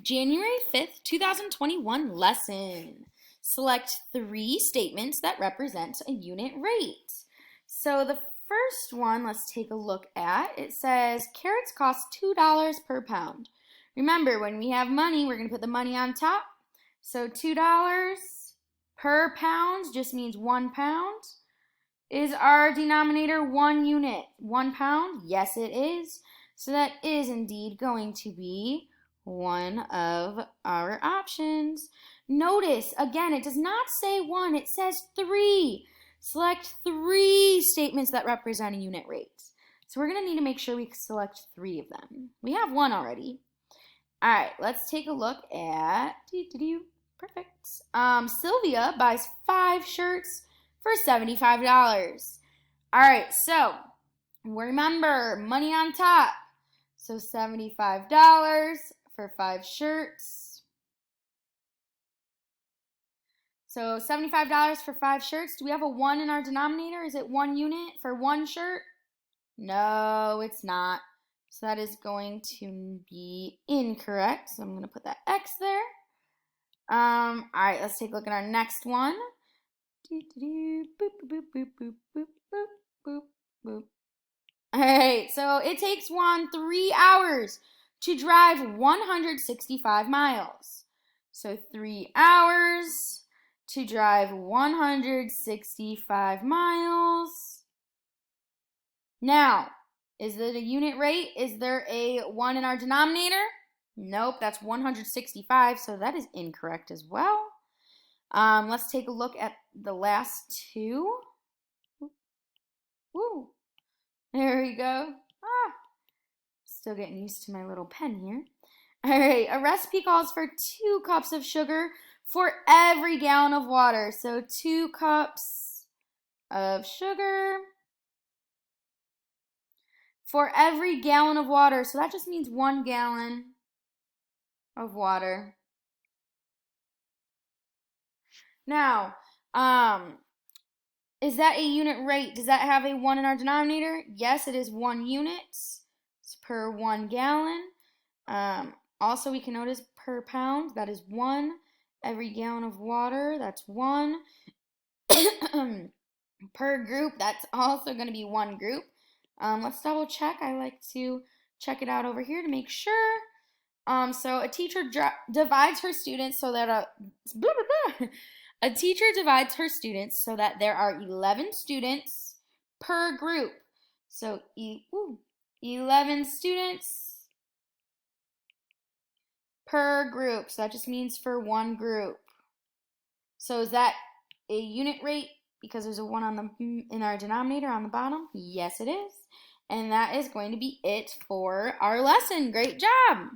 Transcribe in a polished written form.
January 5th, 2021 lesson. Select 3 statements that represent a unit rate. So the first one, let's take a look at. It says carrots cost $2 per pound. Remember, when we have money, we're going to put the money on top. So $2 per pound just means 1 pound. Is our denominator 1 unit? 1 pound? Yes, it is. So that is indeed going to be one of our options. Notice, again, it does not say 1, it says 3. Select 3 statements that represent a unit rate. So we're going to need to make sure we select 3 of them. We have 1 already. All right, let's take a look at, perfect. Sylvia buys 5 shirts for $75. All right, so remember, money on top. So $75 for 5 shirts. So $75 for 5 shirts. Do we have a 1 in our denominator? Is it 1 unit for 1 shirt? No, it's not. So that is going to be incorrect. So I'm going to put that X there. All right, let's take a look at our next one. Boop, boop, boop, boop, boop, boop, boop, boop. All right, so it takes 3 hours to drive 165 miles. So 3 hours to drive 165 miles. Now, is it a unit rate? Is there a 1 in our denominator? Nope, that's 165, so that is incorrect as well. Let's take a look at the last 2. Woo. There we go. Still getting used to my little pen here. All right, a recipe calls for 2 cups of sugar for every gallon of water. So 2 cups of sugar for every gallon of water. So that just means 1 gallon of water. Now, is that a unit rate? Does that have a 1 in our denominator? Yes, it is 1 unit. It's per 1 gallon. Also, we can notice per pound, that is 1. Every gallon of water, that's 1. Per group, that's also going to be 1 group. Let's double check. I like to check it out over here to make sure. So a teacher divides her students so that a teacher divides her students so that there are 11 students per group. So 11 students per group. So that just means for 1 group. So is that a unit rate because there's a 1 in our denominator on the bottom? Yes, it is. And that is going to be it for our lesson. Great job!